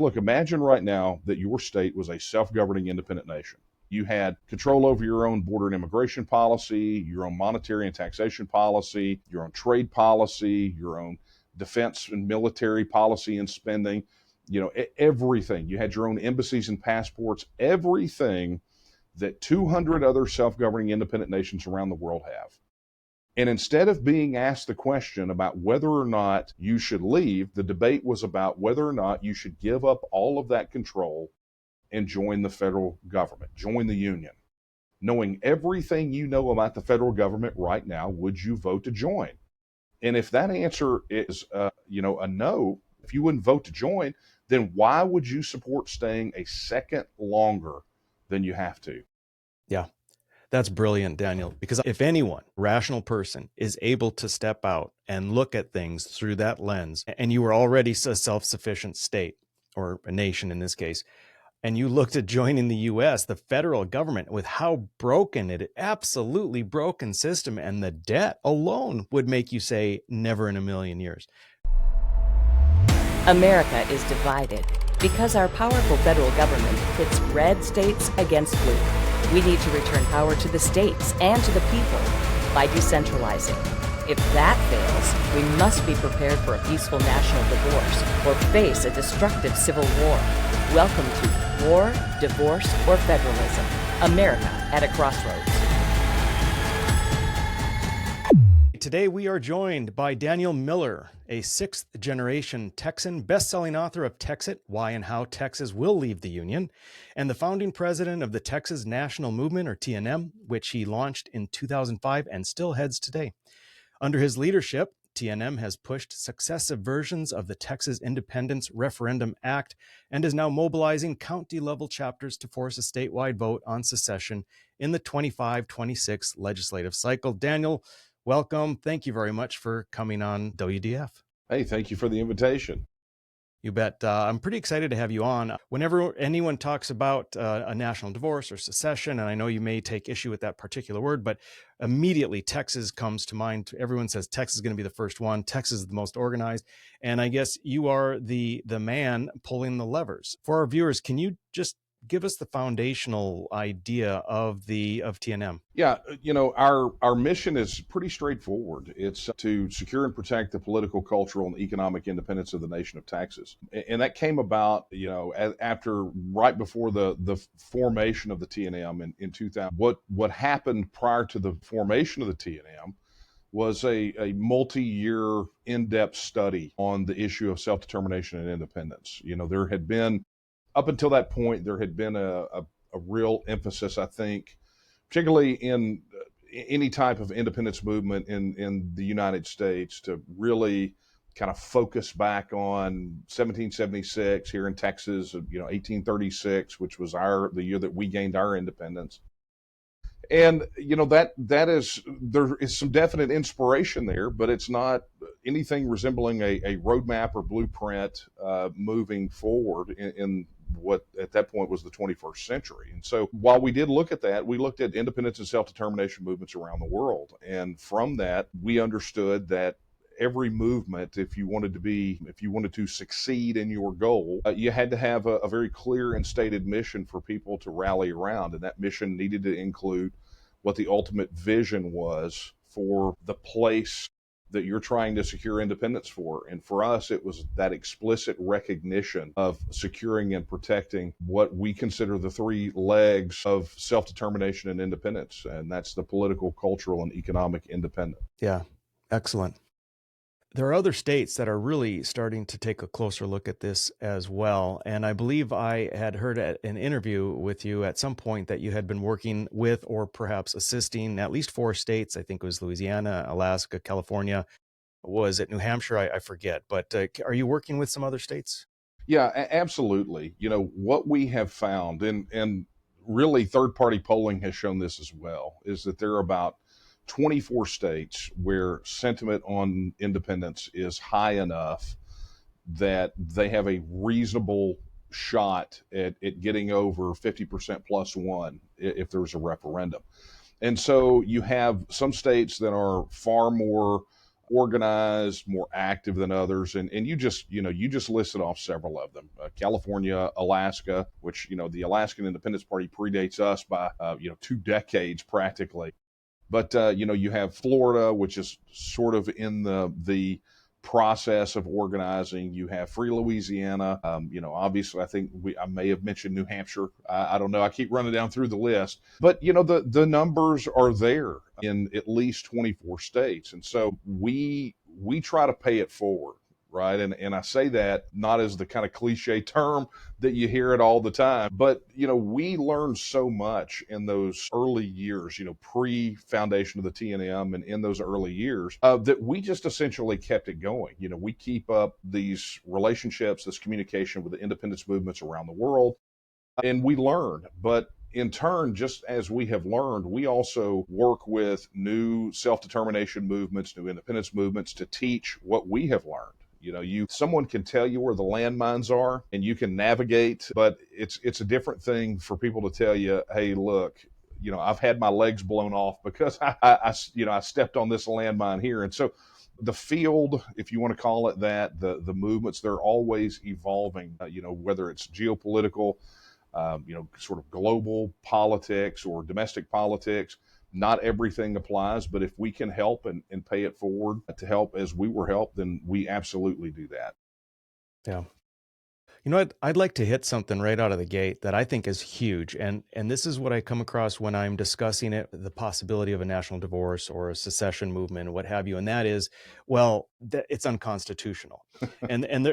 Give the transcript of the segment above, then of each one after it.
Look, imagine right now that your state was a self-governing independent nation. You had control over your own border and immigration policy, your own monetary and taxation policy, your own trade policy, your own defense and military policy and spending, everything. You had your own embassies and passports, everything that 200 other self-governing independent nations around the world have. And instead of being asked the question about whether or not you should leave, the debate was about whether or not you should give up all of that control and join the federal government, join the union. Knowing everything you know about the federal government right now, would you vote to join? And if that answer is, a no, if you wouldn't vote to join, then why would you support staying a second longer than you have to? Yeah. That's brilliant, Daniel, because if anyone, rational person, is able to step out and look at things through that lens, and you were already a self-sufficient state, or a nation in this case, and you looked at joining the US, the federal government, with how broken it, absolutely broken system, and the debt alone would make you say, never in a million years. America is divided because our powerful federal government pits red states against blue. We need to return power to the states and to the people by decentralizing. If that fails, we must be prepared for a peaceful national divorce or face a destructive civil war. Welcome to War, Divorce, or Federalism. America at a crossroads. Today we are joined by Daniel Miller, a sixth-generation Texan, best-selling author of Texit, Why and How Texas Will Leave the Union, and the founding president of the Texas National Movement, or TNM, which he launched in 2005 and still heads today. Under his leadership, TNM has pushed successive versions of the Texas Independence Referendum Act and is now mobilizing county-level chapters to force a statewide vote on secession in the 25-26 legislative cycle. Daniel, welcome. Thank you very much for coming on WDF. Hey, thank you for the invitation. You bet. I'm pretty excited to have you on. Whenever anyone talks about a national divorce or secession, and I know you may take issue with that particular word, but immediately Texas comes to mind. Everyone says Texas is going to be the first one. Texas is the most organized. And I guess you are the man pulling the levers. For our viewers, can you just give us the foundational idea of TNM? Yeah, our mission is pretty straightforward. It's to secure and protect the political, cultural, and economic independence of the nation of Texas. And that came about, right before the formation of the TNM in 2000. What happened prior to the formation of the TNM was a multi-year, in-depth study on the issue of self-determination and independence. There had been, up until that point, there had been a real emphasis, I think, particularly in any type of independence movement in the United States, to really kind of focus back on 1776 here in Texas, 1836, which was the year that we gained our independence. And, there is some definite inspiration there, but it's not anything resembling a roadmap or blueprint moving forward in what at that point was the 21st century. And so while we did look at that, we looked at independence and self-determination movements around the world. And from that, we understood that every movement, if you wanted to succeed in your goal, you had to have a very clear and stated mission for people to rally around. And that mission needed to include what the ultimate vision was for the place that you're trying to secure independence for. And for us, it was that explicit recognition of securing and protecting what we consider the three legs of self-determination and independence. And that's the political, cultural, and economic independence. Yeah, excellent. There are other states that are really starting to take a closer look at this as well. And I believe I had heard at an interview with you at some point that you had been working with or perhaps assisting at least 4 states. I think it was Louisiana, Alaska, California. Was it New Hampshire? I forget. But are you working with some other states? Yeah, absolutely. What we have found, and really third-party polling has shown this as well, is that there are about 24 states where sentiment on independence is high enough that they have a reasonable shot at getting over 50% plus one if there's a referendum. And so you have some states that are far more organized, more active than others. And you just, you just listed off several of them. California, Alaska, which, the Alaskan Independence Party predates us by, 2 decades practically. But, you have Florida, which is sort of in the process of organizing. You have free Louisiana. Obviously, I think I may have mentioned New Hampshire. I don't know. I keep running down through the list, but the numbers are there in at least 24 states, and so we try to pay it forward. Right. And I say that not as the kind of cliche term that you hear it all the time, but, we learned so much in those early years, pre-foundation of the TNM and in those early years that we just essentially kept it going. We keep up these relationships, this communication with the independence movements around the world, and we learn. But in turn, just as we have learned, we also work with new self-determination movements, new independence movements to teach what we have learned. Someone can tell you where the landmines are and you can navigate, but it's a different thing for people to tell you, hey, look, I've had my legs blown off because I stepped on this landmine here. And so the field, if you want to call it that, the movements, they're always evolving, whether it's geopolitical, sort of global politics or domestic politics. Not everything applies, but if we can help and pay it forward to help as we were helped, then we absolutely do that. Yeah. I'd like to hit something right out of the gate that I think is huge. And this is what I come across when I'm discussing it, the possibility of a national divorce or a secession movement or what have you. And that is, well, it's unconstitutional. and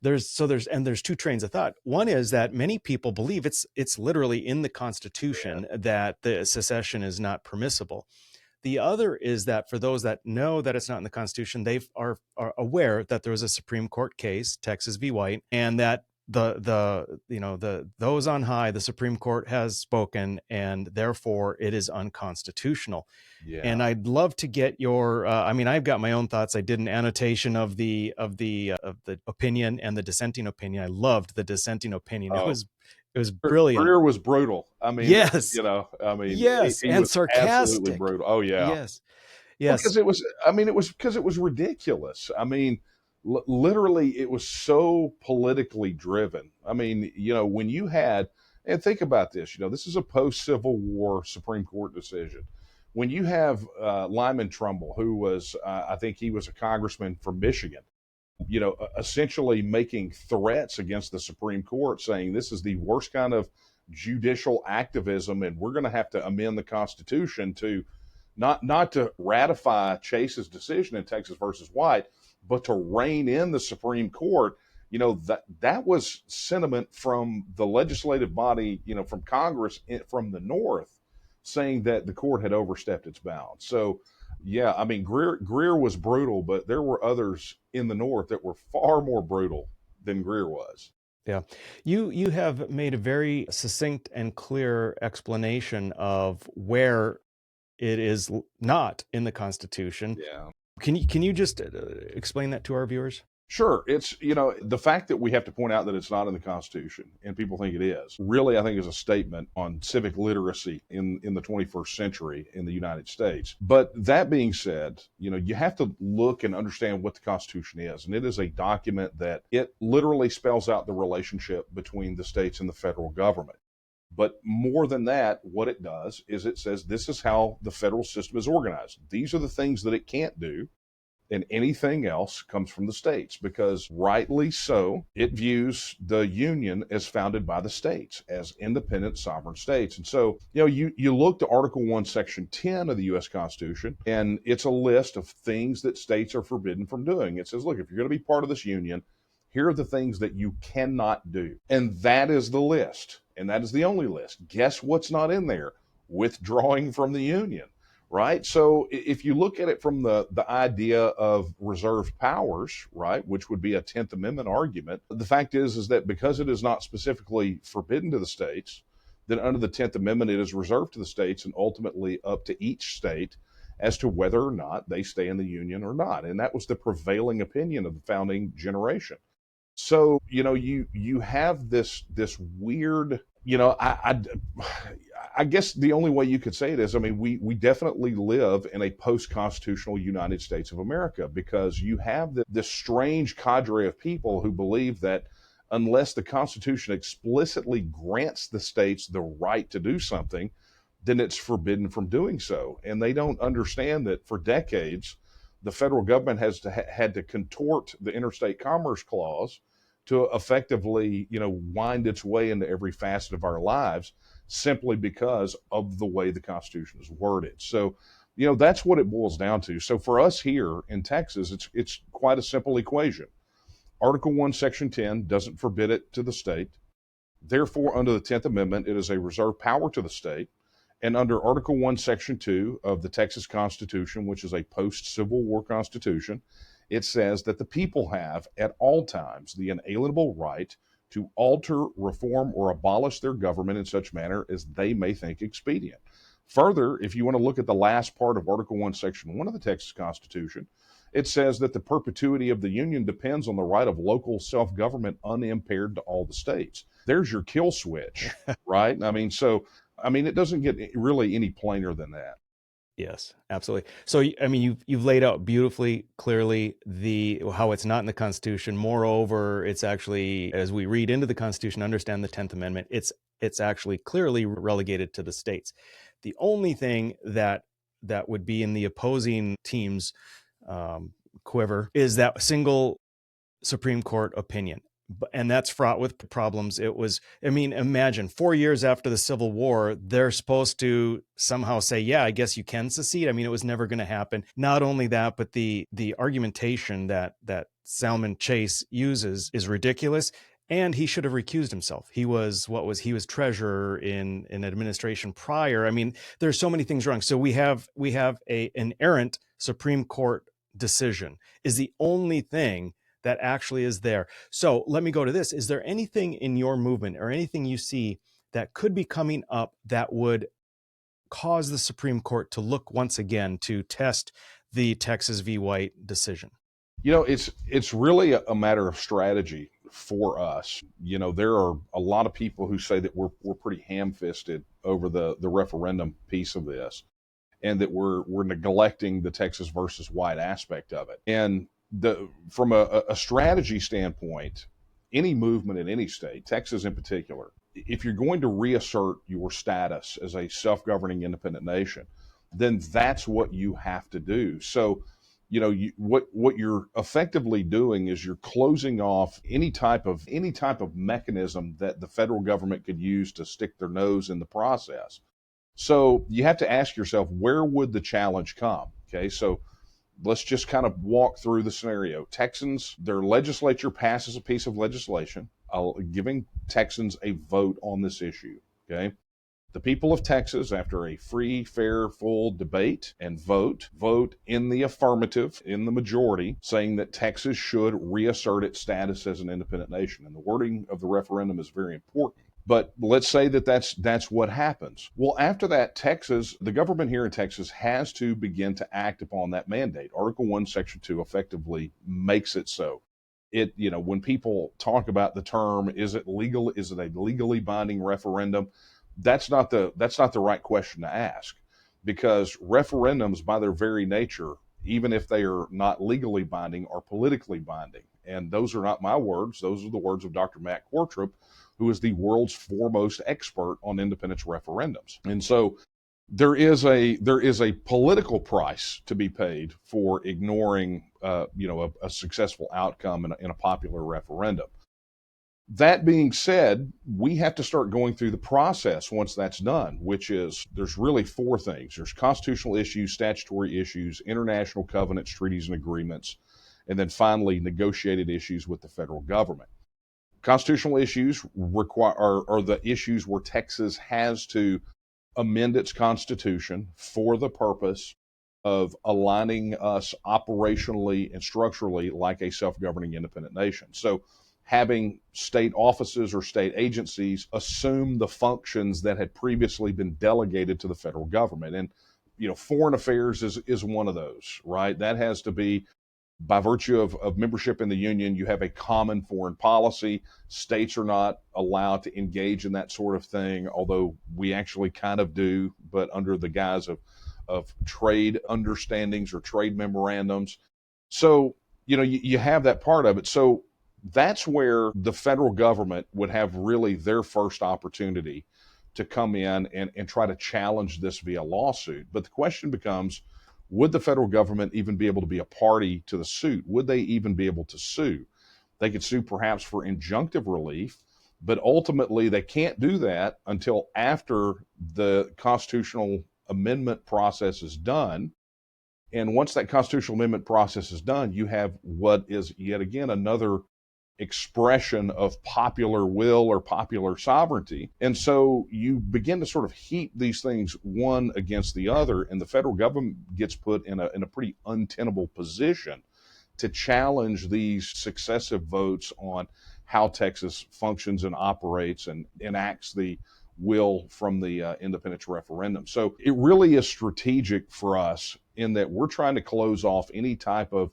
there's two trains of thought. One is that many people believe it's literally in the Constitution that the secession is not permissible. The other is that for those that know that it's not in the Constitution, they are aware that there was a Supreme Court case, Texas v. White, and that those on high, the Supreme Court has spoken, and therefore it is unconstitutional. Yeah. And I'd love to get your. I've got my own thoughts. I did an annotation of the opinion and the dissenting opinion. I loved the dissenting opinion. Oh. It was brilliant. Greer was brutal. Yes. Yes, he and sarcastic. Absolutely brutal. Oh yeah. Yes. Because it was ridiculous. Literally, it was so politically driven. When you had, and think about this, this is a post-Civil War Supreme Court decision. When you have Lyman Trumbull, who was, I think he was a congressman from Michigan, essentially making threats against the Supreme Court, saying this is the worst kind of judicial activism, and we're going to have to amend the Constitution to not to ratify Chase's decision in Texas versus White, but to rein in the Supreme Court. That was sentiment from the legislative body, from Congress, from the North, saying that the court had overstepped its bounds. So yeah, Greer was brutal, but there were others in the North that were far more brutal than Greer was. Yeah. You have made a very succinct and clear explanation of where it is not in the Constitution. Yeah. Can you just explain that to our viewers? Sure. It's, the fact that we have to point out that it's not in the Constitution and people think it is, really, I think is a statement on civic literacy in the 21st century in the United States. But that being said, you have to look and understand what the Constitution is. And it is a document that it literally spells out the relationship between the states and the federal government. But more than that, what it does is it says this is how the federal system is organized. These are the things that it can't do. And anything else comes from the states, because rightly so, it views the Union as founded by the states, as independent sovereign states. And so, you look to Article 1, Section 10 of the U.S. Constitution, and it's a list of things that states are forbidden from doing. It says, look, if you're going to be part of this Union, here are the things that you cannot do. And that is the list. And that is the only list. Guess what's not in there? Withdrawing from the Union. Right. So if you look at it from the idea of reserved powers, right, which would be a 10th Amendment argument, the fact is that because it is not specifically forbidden to the states, then under the 10th Amendment, it is reserved to the states and ultimately up to each state as to whether or not they stay in the Union or not. And that was the prevailing opinion of the founding generation. So, you have this weird, I guess the only way you could say it is, I mean, we definitely live in a post-constitutional United States of America, because you have this strange cadre of people who believe that unless the Constitution explicitly grants the states the right to do something, then it's forbidden from doing so. And they don't understand that for decades, the federal government had to contort the Interstate Commerce Clause to effectively, wind its way into every facet of our lives, simply because of the way the Constitution is worded. So, that's what it boils down to. So for us here in Texas, it's quite a simple equation. Article 1, Section 10 doesn't forbid it to the state. Therefore, under the 10th Amendment, it is a reserved power to the state. And under Article 1, Section 2 of the Texas Constitution, which is a post-Civil War Constitution, it says that the people have at all times the inalienable right to alter, reform, or abolish their government in such manner as they may think expedient. Further, if you want to look at the last part of Article 1, Section 1 of the Texas Constitution, it says that the perpetuity of the Union depends on the right of local self-government unimpaired to all the states. There's your kill switch, right? It doesn't get really any plainer than that. Yes, absolutely. So, I mean, you've laid out beautifully, clearly how it's not in the Constitution. Moreover, it's actually, as we read into the Constitution, understand the 10th Amendment, it's actually clearly relegated to the states. The only thing that would be in the opposing team's quiver is that single Supreme Court opinion. And that's fraught with problems. Imagine 4 years after the Civil War, they're supposed to somehow say, yeah, I guess you can secede. It was never going to happen. Not only that, but the argumentation that Salmon Chase uses is ridiculous. And he should have recused himself. He was treasurer in an administration prior. There's so many things wrong. So we have an errant Supreme Court decision is the only thing that actually is there. So let me go to this. Is there anything in your movement or anything you see that could be coming up that would cause the Supreme Court to look once again to test the Texas v. White decision? It's really a matter of strategy for us. There are a lot of people who say that we're pretty ham-fisted over the referendum piece of this, and that we're neglecting the Texas versus White aspect of it. And from a strategy standpoint, any movement in any state, Texas in particular, if you're going to reassert your status as a self-governing independent nation, then that's what you have to do. So, what you're effectively doing is you're closing off any type of mechanism that the federal government could use to stick their nose in the process. So you have to ask yourself, where would the challenge come? Okay, so let's just kind of walk through the scenario. Texans, their legislature passes a piece of legislation giving Texans a vote on this issue. Okay. The people of Texas, after a free, fair, full debate and vote in the affirmative, in the majority, saying that Texas should reassert its status as an independent nation. And the wording of the referendum is very important. But let's say that that's what happens. Well, after that, the government here in Texas has to begin to act upon that mandate. Article 1, Section 2 effectively makes it so. When people talk about the term, is it a legally binding referendum? That's not the right question to ask, because referendums by their very nature, even if they are not legally binding, are politically binding. And those are not my words. Those are the words of Dr. Matt Quartrup, who is the world's foremost expert on independence referendums. And so there is a political price to be paid for ignoring a successful outcome in a popular referendum. That being said, we have to start going through the process once that's done, which is, there's really four things. There's constitutional issues, statutory issues, international covenants, treaties, and agreements, and then finally negotiated issues with the federal government. Constitutional issues are the issues where Texas has to amend its constitution for the purpose of aligning us operationally and structurally like a self-governing independent nation. So having state offices or state agencies assume the functions that had previously been delegated to the federal government. And, foreign affairs is one of those, right? That has to be By virtue of membership in the Union, you have a common foreign policy. States are not allowed to engage in that sort of thing, although we actually kind of do, but under the guise of trade understandings or trade memorandums. So, you have that part of it. So that's where the federal government would have really their first opportunity to come in and try to challenge this via lawsuit. But the question becomes, would the federal government even be able to be a party to the suit? Would they even be able to sue? They could sue perhaps for injunctive relief, but ultimately they can't do that until after the constitutional amendment process is done. And once that constitutional amendment process is done, you have what is yet again another expression of popular will or popular sovereignty. And so you begin to sort of heap these things one against the other, and the federal government gets put in a pretty untenable position to challenge these successive votes on how Texas functions and operates and enacts the will from the independence referendum. So it really is strategic for us in that we're trying to close off any type of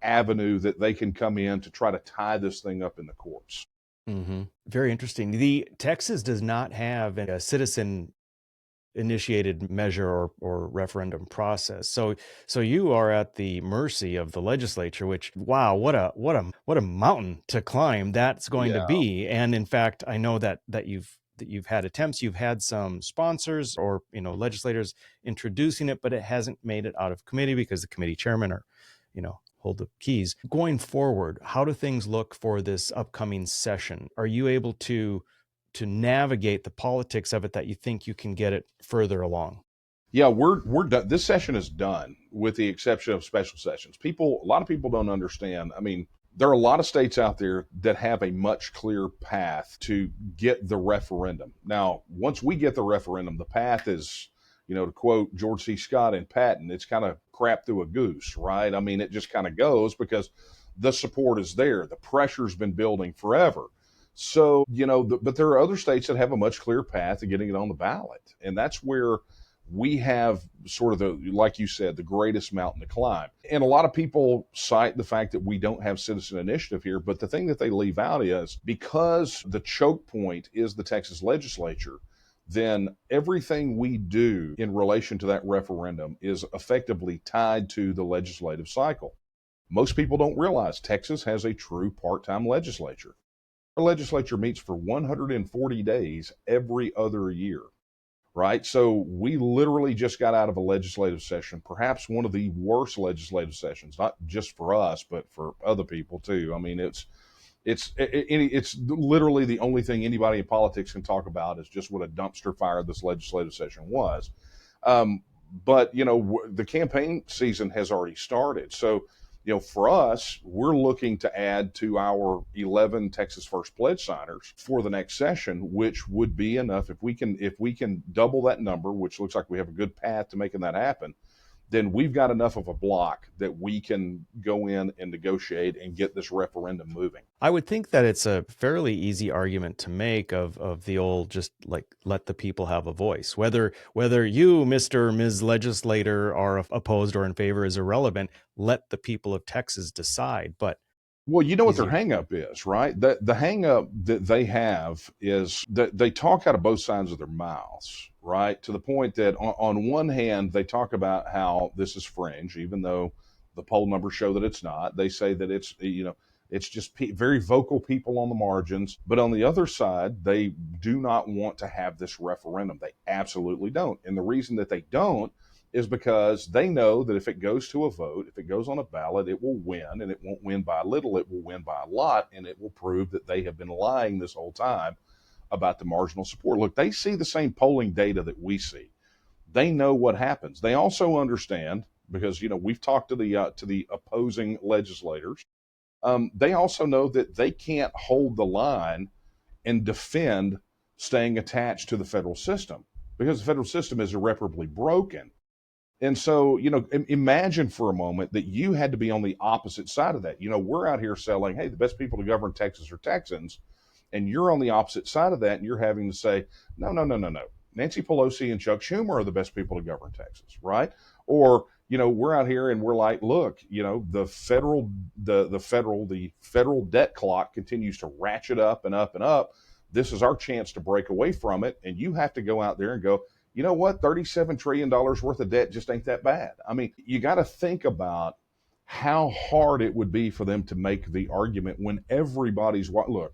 avenue that they can come in to try to tie this thing up in the courts. Mm-hmm. Very interesting. The Texas does not have a citizen initiated measure or referendum process. So you are at the mercy of the legislature, which, wow, what a mountain to climb that's going to be. And in fact, I know that you've had attempts, you've had some sponsors or legislators introducing it, but it hasn't made it out of committee because the committee chairman are hold the keys. Going forward, how do things look for this upcoming session? Are you able to navigate the politics of it that you think you can get it further along? Yeah, we're done. This session is done with the exception of special sessions. A lot of people don't understand. I mean, there are a lot of states out there that have a much clearer path to get the referendum. Now, once we get the referendum, the path is, to quote George C. Scott in Patton, it's kind of crap through a goose, right? I mean, it just kind of goes because the support is there. The pressure's been building forever. So, but there are other states that have a much clearer path to getting it on the ballot. And that's where we have sort of like you said, the greatest mountain to climb. And a lot of people cite the fact that we don't have citizen initiative here. But the thing that they leave out is because the choke point is the Texas legislature, then everything we do in relation to that referendum is effectively tied to the legislative cycle. Most people don't realize Texas has a true part-time legislature. Our legislature meets for 140 days every other year, right? So we literally just got out of a legislative session, perhaps one of the worst legislative sessions, not just for us, but for other people too. I mean, it's literally the only thing anybody in politics can talk about is just what a dumpster fire this legislative session was. But the campaign season has already started. So for us, we're looking to add to our 11 Texas First Pledge signers for the next session, which would be enough. If we can double that number, which looks like we have a good path to making that happen, then we've got enough of a block that we can go in and negotiate and get this referendum moving. I would think that it's a fairly easy argument to make of the old, just like, let the people have a voice. Whether you, Mr. or Ms. Legislator, are opposed or in favor is irrelevant. Let the people of Texas decide. But well, you know what their hang up is, right? The hang up that they have is that they talk out of both sides of their mouths, right? To the point that on one hand, they talk about how this is fringe, even though the poll numbers show that it's not. They say that it's just very vocal people on the margins. But on the other side, they do not want to have this referendum. They absolutely don't. And the reason that they don't is because they know that if it goes to a vote, if it goes on a ballot, it will win, and it won't win by little, it will win by a lot, and it will prove that they have been lying this whole time about the marginal support. Look, they see the same polling data that we see. They know what happens. They also understand, because we've talked to the opposing legislators. They also know that they can't hold the line and defend staying attached to the federal system because the federal system is irreparably broken. And so, imagine for a moment that you had to be on the opposite side of that. We're out here selling, hey, the best people to govern Texas are Texans. And you're on the opposite side of that. And you're having to say, no. Nancy Pelosi and Chuck Schumer are the best people to govern Texas, right? Or, we're out here and we're like, look, the federal debt clock continues to ratchet up and up and up. This is our chance to break away from it. And you have to go out there and go, you know what, $37 trillion worth of debt just ain't that bad. I mean, you got to think about how hard it would be for them to make the argument when everybody's, look,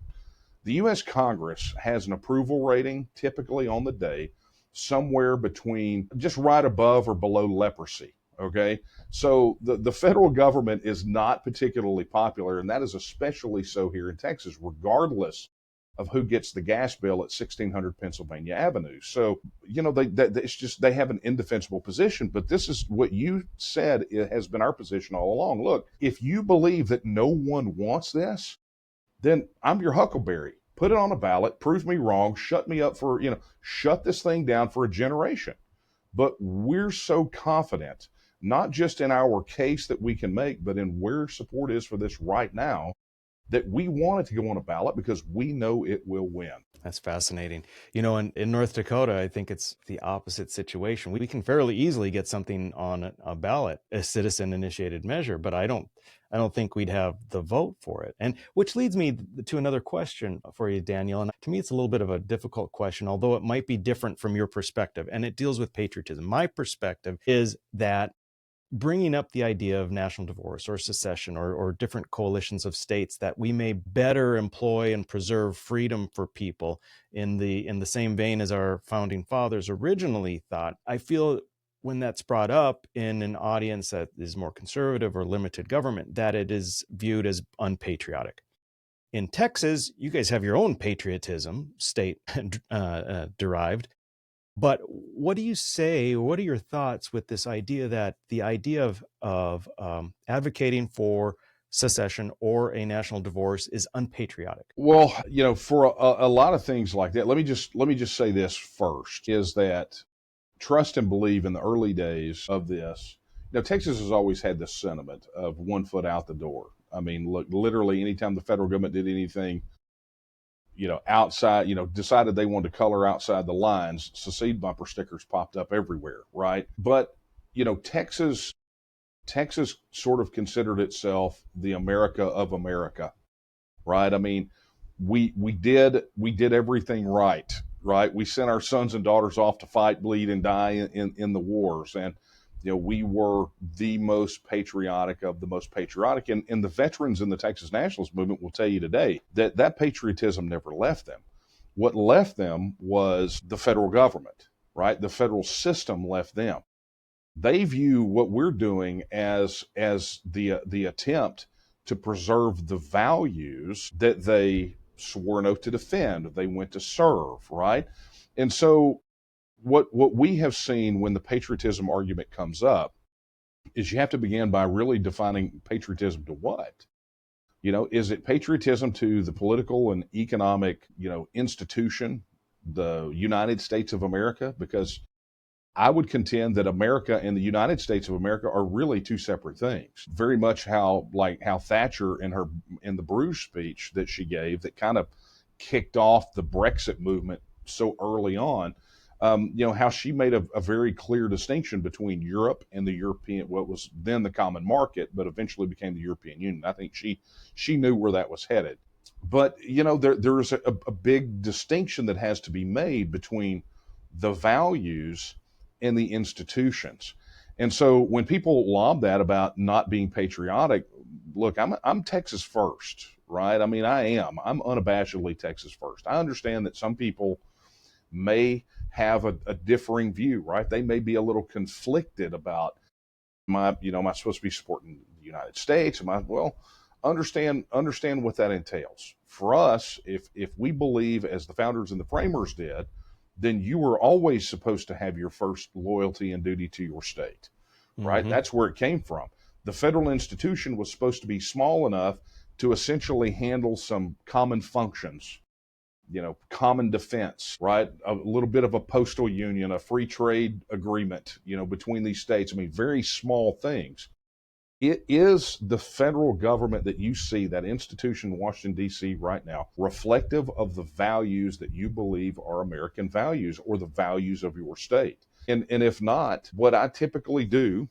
the U.S. Congress has an approval rating typically on the day somewhere between just right above or below leprosy. Okay. So the federal government is not particularly popular, and that is especially so here in Texas, regardless of who gets the gas bill at 1600 Pennsylvania Avenue. So, it's just, they have an indefensible position, but this is what you said, it has been our position all along. Look, if you believe that no one wants this, then I'm your huckleberry. Put it on a ballot, prove me wrong, shut me up for, shut this thing down for a generation. But we're so confident, not just in our case that we can make, but in where support is for this right now, that we want it to go on a ballot because we know it will win. That's fascinating. In North Dakota, I think it's the opposite situation. We can fairly easily get something on a ballot, a citizen-initiated measure, but I don't think we'd have the vote for it. And which leads me to another question for you, Daniel. And to me, it's a little bit of a difficult question, although it might be different from your perspective. And it deals with patriotism. My perspective is that bringing up the idea of national divorce or secession or different coalitions of states that we may better employ and preserve freedom for people in the same vein as our founding fathers originally thought. I feel when that's brought up in an audience that is more conservative or limited government, that it is viewed as unpatriotic. In Texas, you guys have your own patriotism, state derived. But what do you say? What are your thoughts with this idea that the idea of advocating for secession or a national divorce is unpatriotic? Well, for a lot of things like that, let me just say this first: is that trust and believe in the early days of this. Texas has always had this sentiment of 1 foot out the door. I mean, look, literally, anytime the federal government did anything, outside, decided they wanted to color outside the lines, secede bumper stickers popped up everywhere, right? But, Texas sort of considered itself the America of America, right? I mean, we did everything right? We sent our sons and daughters off to fight, bleed, and die in the wars. And, we were the most patriotic of the most patriotic. And the veterans in the Texas Nationalist Movement will tell you today that patriotism never left them. What left them was the federal government, right? The federal system left them. They view what we're doing as the attempt to preserve the values that they swore an oath to defend, they went to serve, right? And so what we have seen when the patriotism argument comes up is you have to begin by really defining patriotism to what? Is it patriotism to the political and economic, institution, the United States of America? Because I would contend that America and the United States of America are really two separate things. Very much how Thatcher in the Bruges speech that she gave that kind of kicked off the Brexit movement so early on, how she made a very clear distinction between Europe and the European, what was then the common market, but eventually became the European Union. I think she knew where that was headed. But, there is a big distinction that has to be made between the values and the institutions. And so when people lob that about not being patriotic, look, I'm Texas first, right? I mean, I'm unabashedly Texas first. I understand that some people may have a differing view, right? They may be a little conflicted about am I supposed to be supporting the United States? Understand what that entails. For us, if we believe as the founders and the framers did, then you were always supposed to have your first loyalty and duty to your state, right? Mm-hmm. That's where it came from. The federal institution was supposed to be small enough to essentially handle some common functions, common defense, right? A little bit of a postal union, a free trade agreement, between these states. I mean, very small things. It is the federal government that you see, that institution in Washington, D.C. right now, reflective of the values that you believe are American values or the values of your state. And if not, what I typically do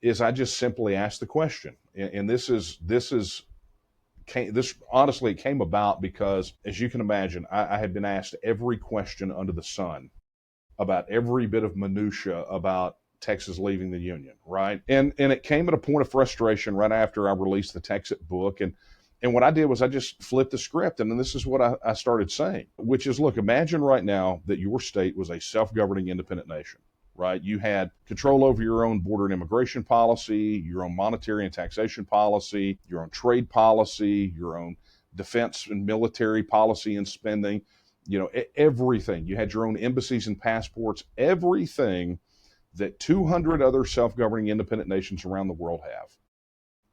is I just simply asked the question. And this honestly, it came about because, as you can imagine, I had been asked every question under the sun about every bit of minutia about Texas leaving the Union, right? And it came at a point of frustration right after I released the Texit book. And what I did was I just flipped the script. And then this is what I started saying, which is, look, imagine right now that your state was a self-governing independent nation, right? You had control over your own border and immigration policy, your own monetary and taxation policy, your own trade policy, your own defense and military policy and spending, everything. You had your own embassies and passports, everything that 200 other self-governing independent nations around the world have.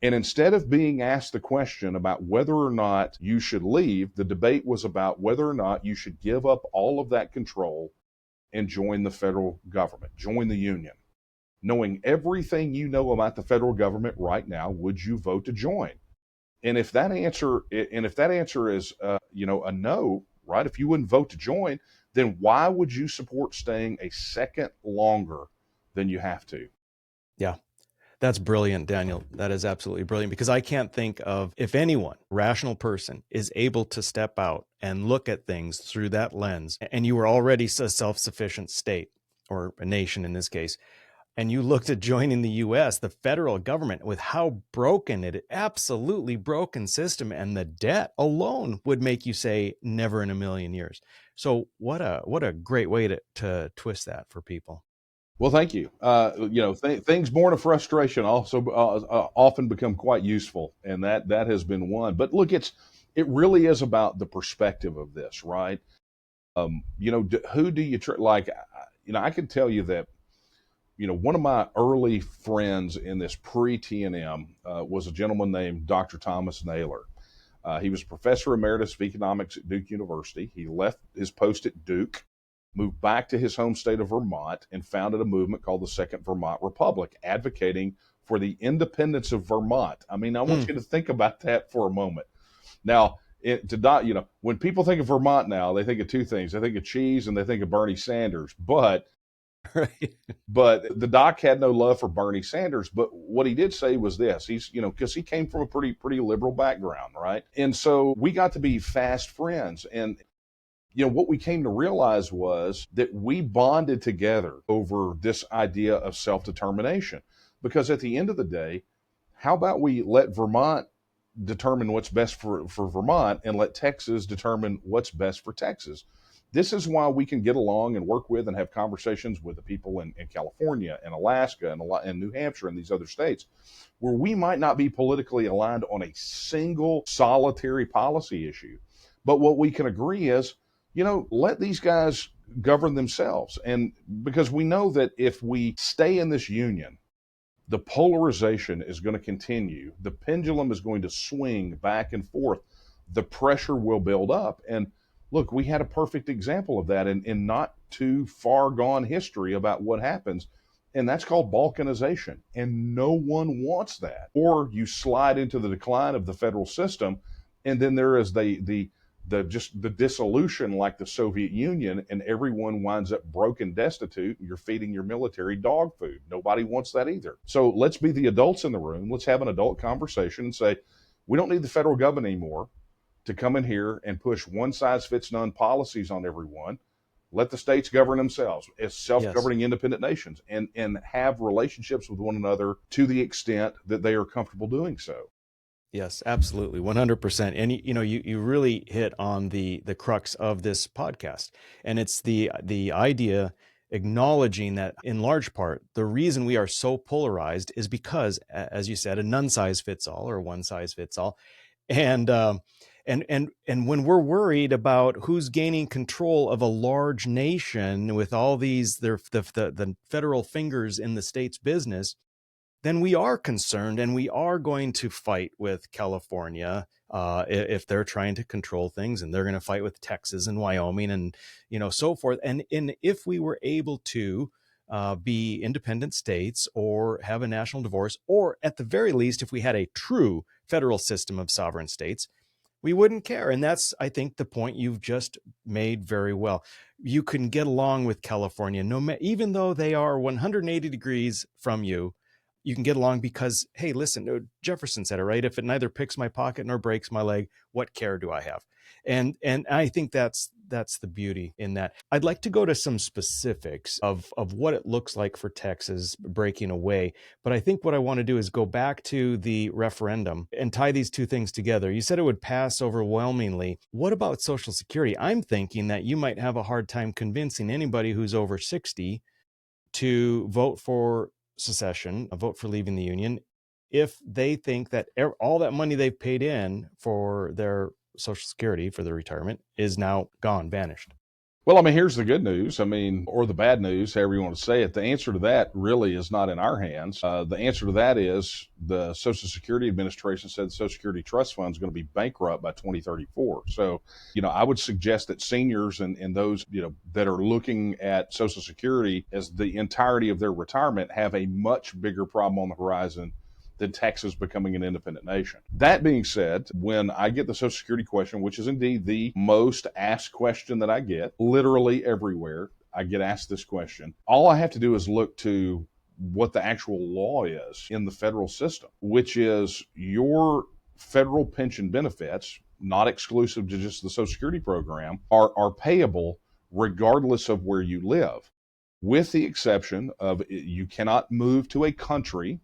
And instead of being asked the question about whether or not you should leave, the debate was about whether or not you should give up all of that control and join the federal government, join the union. Knowing everything you know about the federal government right now, would you vote to join? And if that answer is a no, right? If you wouldn't vote to join, then why would you support staying a second longer than you have to? Yeah. That's brilliant, Daniel. That is absolutely brilliant, because I can't think of, if anyone, rational person, is able to step out and look at things through that lens, and you were already a self-sufficient state, or a nation in this case, and you looked at joining the US, the federal government, with how broken absolutely broken system, and the debt alone would make you say never in a million years. So what a great way to twist that for people. Well, thank you. Things born of frustration also often become quite useful, and that has been one. But look, it really is about the perspective of this, right? Who do you like? I can tell you that, one of my early friends in this pre-TNM was a gentleman named Dr. Thomas Naylor. He was professor emeritus of economics at Duke University. He left his post at Duke, moved back to his home state of Vermont, and founded a movement called the Second Vermont Republic, advocating for the independence of Vermont. I mean, I want you to think about that for a moment. Now, when people think of Vermont now, they think of two things. They think of cheese and they think of Bernie Sanders. But Right. But the doc had no love for Bernie Sanders. But what he did say was this: he's, because he came from a pretty liberal background, right? And so we got to be fast friends. And what we came to realize was that we bonded together over this idea of self-determination. Because at the end of the day, how about we let Vermont determine what's best for Vermont, and let Texas determine what's best for Texas? This is why we can get along and work with and have conversations with the people in California and Alaska and New Hampshire and these other states, where we might not be politically aligned on a single solitary policy issue. But what we can agree is, let these guys govern themselves. And because we know that if we stay in this union, the polarization is going to continue. The pendulum is going to swing back and forth. The pressure will build up. And look, we had a perfect example of that in not too far gone history about what happens. And that's called balkanization. And no one wants that. Or you slide into the decline of the federal system, and then there is the dissolution, like the Soviet Union, and everyone winds up broken, destitute, and you're feeding your military dog food. Nobody wants that either. So let's be the adults in the room. Let's have an adult conversation and say, we don't need the federal government anymore to come in here and push one-size-fits-none policies on everyone. Let the states govern themselves as self-governing independent nations, and have relationships with one another to the extent that they are comfortable doing so. Yes, absolutely. 100%. And you really hit on the crux of this podcast. And it's the idea, acknowledging that in large part, the reason we are so polarized is because, as you said, a none size fits all, or one size fits all. And when we're worried about who's gaining control of a large nation with all these, the federal fingers in the state's business, then we are concerned, and we are going to fight with California if they're trying to control things, and they're going to fight with Texas and Wyoming and so forth. And if we were able to be independent states, or have a national divorce, or at the very least, if we had a true federal system of sovereign states, we wouldn't care. And that's, I think, the point you've just made very well. You can get along with California, even though they are 180 degrees from you. you can get along because, hey, listen, Jefferson said it, right? If it neither picks my pocket nor breaks my leg, what care do I have? And I think that's the beauty in that. I'd like to go to some specifics of what it looks like for Texas breaking away. But I think what I want to do is go back to the referendum and tie these two things together. You said it would pass overwhelmingly. What about Social Security? I'm thinking that you might have a hard time convincing anybody who's over 60 to vote for secession, a vote for leaving the Union, if they think that all that money they've paid in for their Social Security, for their retirement, is now gone, vanished. Well, I mean, here's the good news. I mean, or the bad news, however you want to say it. The answer to that really is not in our hands. The answer to that is the Social Security Administration said the Social Security Trust Fund is going to be bankrupt by 2034. So, I would suggest that seniors and those, that are looking at Social Security as the entirety of their retirement have a much bigger problem on the horizon than Texas becoming an independent nation. That being said, when I get the Social Security question, which is indeed the most asked question that I get, literally everywhere I get asked this question, all I have to do is look to what the actual law is in the federal system, which is your federal pension benefits, not exclusive to just the Social Security program, are payable regardless of where you live, with the exception of you cannot move to a country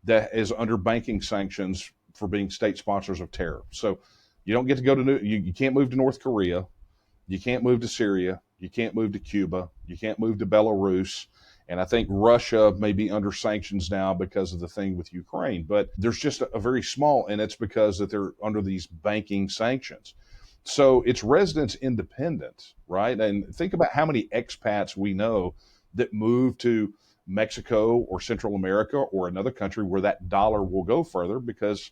that is under banking sanctions for being state sponsors of terror. So you don't get to go to you can't move to North Korea, you can't move to Syria, you can't move to Cuba, you can't move to Belarus, and I think Russia may be under sanctions now because of the thing with Ukraine. But there's just a very small, and it's because that they're under these banking sanctions. So it's residence independent, right? And think about how many expats we know that move to Mexico or Central America or another country where that dollar will go further because,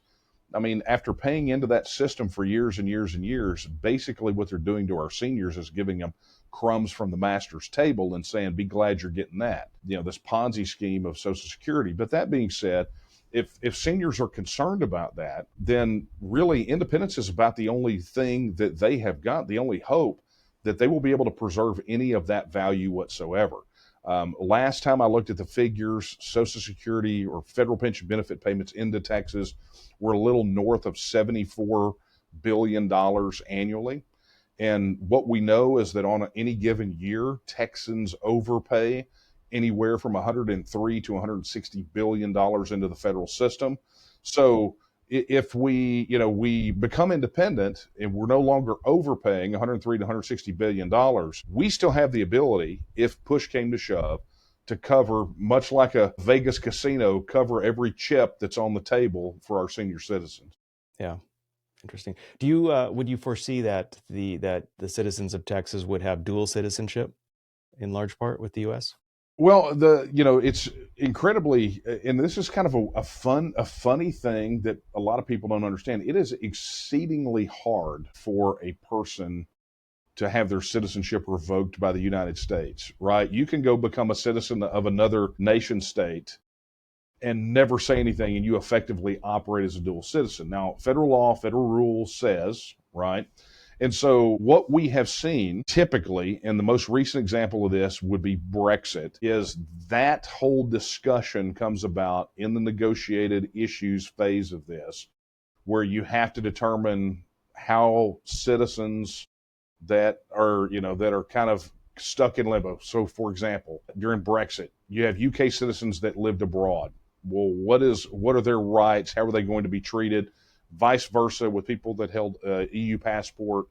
I mean, after paying into that system for years and years and years, basically what they're doing to our seniors is giving them crumbs from the master's table and saying, be glad you're getting that. This Ponzi scheme of Social Security. But that being said, if seniors are concerned about that, then really independence is about the only thing that they have got, the only hope that they will be able to preserve any of that value whatsoever. Last time I looked at the figures, Social Security or federal pension benefit payments into Texas were a little north of $74 billion annually. And what we know is that on any given year, Texans overpay anywhere from $103 to $160 billion into the federal system. So if we become independent and we're no longer overpaying $103 to $160 billion, we still have the ability, if push came to shove, to cover, much like a Vegas casino, cover every chip that's on the table for our senior citizens. Yeah. Interesting. Do you would you foresee that the citizens of Texas would have dual citizenship in large part with the U.S.? Well, it's incredibly, and this is kind of a funny thing that a lot of people don't understand. It is exceedingly hard for a person to have their citizenship revoked by the United States, right? You can go become a citizen of another nation state and never say anything, and you effectively operate as a dual citizen. Now, federal law, federal rule says, right? And so what we have seen typically, and the most recent example of this would be Brexit, is that whole discussion comes about in the negotiated issues phase of this, where you have to determine how citizens that are kind of stuck in limbo. So for example, during Brexit, you have UK citizens that lived abroad. Well, what are their rights? How are they going to be treated? Vice versa with people that held EU passport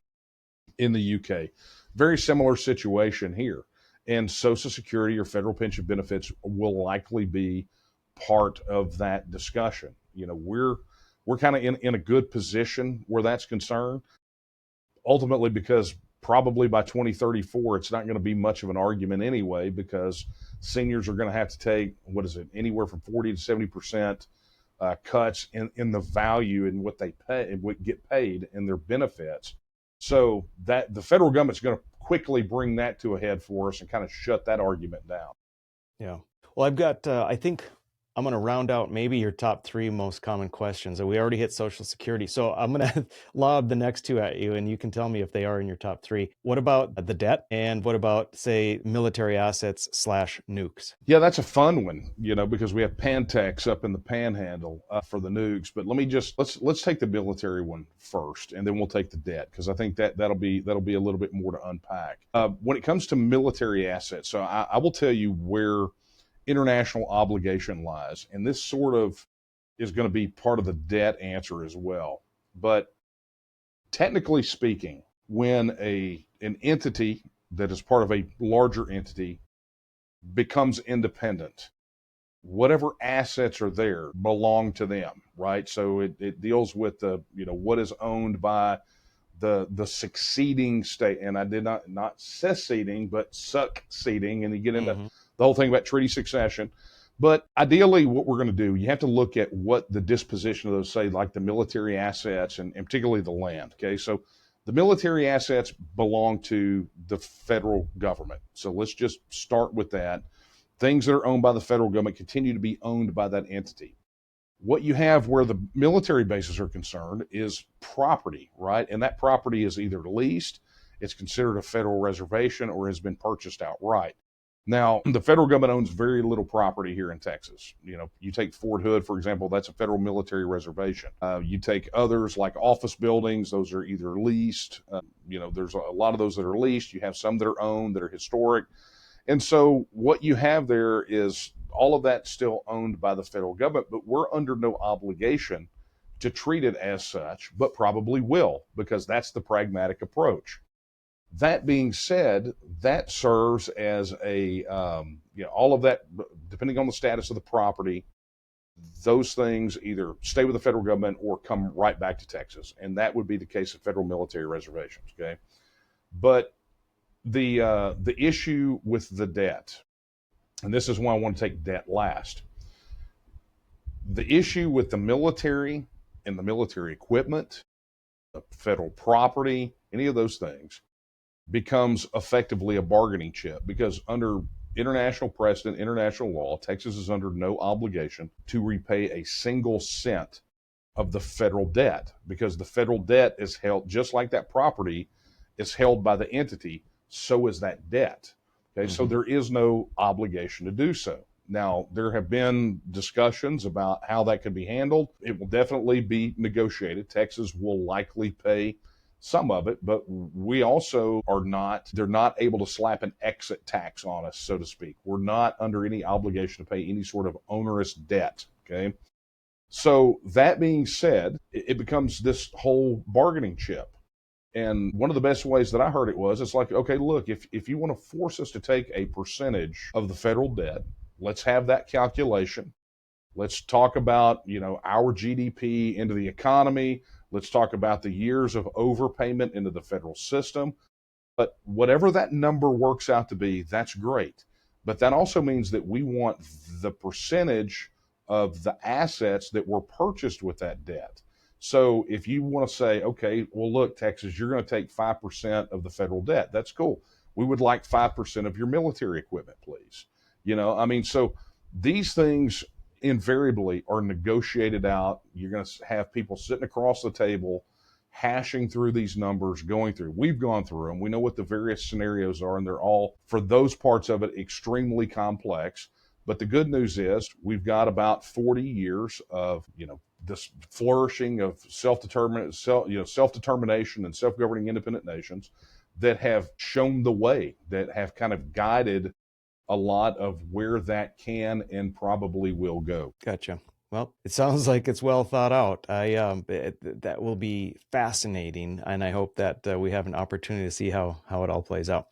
in the UK. Very similar situation here. And Social Security or federal pension benefits will likely be part of that discussion. We're kind of in a good position where that's concerned. Ultimately, because probably by 2034, it's not going to be much of an argument anyway, because seniors are going to have to take, anywhere from 40 to 70% cuts in the value in what they pay and what get paid in their benefits. So that the federal government's going to quickly bring that to a head for us and kind of shut that argument down. Yeah. Well, I've got, I think I'm going to round out maybe your top 3 most common questions. And we already hit Social Security. So I'm going to lob the next 2 at you, and you can tell me if they are in your top 3. What about the debt? And what about, say, military assets / nukes? Yeah, that's a fun one, because we have Pantex up in the Panhandle for the nukes. But let's take the military one first, and then we'll take the debt, because I think that'll be a little bit more to unpack. When it comes to military assets, so I will tell you where international obligation lies, and this sort of is going to be part of the debt answer as well. But technically speaking, when an entity that is part of a larger entity becomes independent, whatever assets are there belong to them, right? So it deals with what is owned by the succeeding state, and I did not seceding, but succeeding, and you get into the whole thing about treaty succession. But ideally, what we're going to do, you have to look at what the disposition of those, say, like the military assets and particularly the land. Okay, so the military assets belong to the federal government. So let's just start with that. Things that are owned by the federal government continue to be owned by that entity. What you have where the military bases are concerned is property, right? And that property is either leased, it's considered a federal reservation, or has been purchased outright. Now, the federal government owns very little property here in Texas. You take Fort Hood, for example, that's a federal military reservation. You take others like office buildings, those are either leased. There's a lot of those that are leased. You have some that are owned, that are historic. And so what you have there is all of that still owned by the federal government, but we're under no obligation to treat it as such, but probably will, because that's the pragmatic approach. That being said, that serves as all of that, depending on the status of the property, those things either stay with the federal government or come right back to Texas. And that would be the case of federal military reservations, okay? But the issue with the debt, and this is why I want to take debt last. The issue with the military and the military equipment, the federal property, any of those things, becomes effectively a bargaining chip, because under international precedent, international law, Texas is under no obligation to repay a single cent of the federal debt, because the federal debt is held, just like that property is held by the entity, so is that debt. Okay, so there is no obligation to do so. Now, there have been discussions about how that could be handled. It will definitely be negotiated. Texas will likely pay some of it, but we also they're not able to slap an exit tax on us, so to speak. We're not under any obligation to pay any sort of onerous debt, okay? So that being said, it becomes this whole bargaining chip. And one of the best ways that I heard it was, it's like, okay, look, if you want to force us to take a percentage of the federal debt, let's have that calculation. Let's talk about, our GDP into the economy. Let's talk about the years of overpayment into the federal system. But whatever that number works out to be, that's great. But that also means that we want the percentage of the assets that were purchased with that debt. So if you want to say, okay, well, look, Texas, you're going to take 5% of the federal debt. That's cool. We would like 5% of your military equipment, please. So these things invariably are negotiated out. You're going to have people sitting across the table, hashing through these numbers, going through. We've gone through them. We know what the various scenarios are, and they're all, for those parts of it, extremely complex. But the good news is we've got about 40 years of, this flourishing of self-determination and self-governing independent nations that have shown the way, that have kind of guided a lot of where that can and probably will go. Gotcha. Well, it sounds like it's well thought out. That will be fascinating, and I hope that we have an opportunity to see how it all plays out.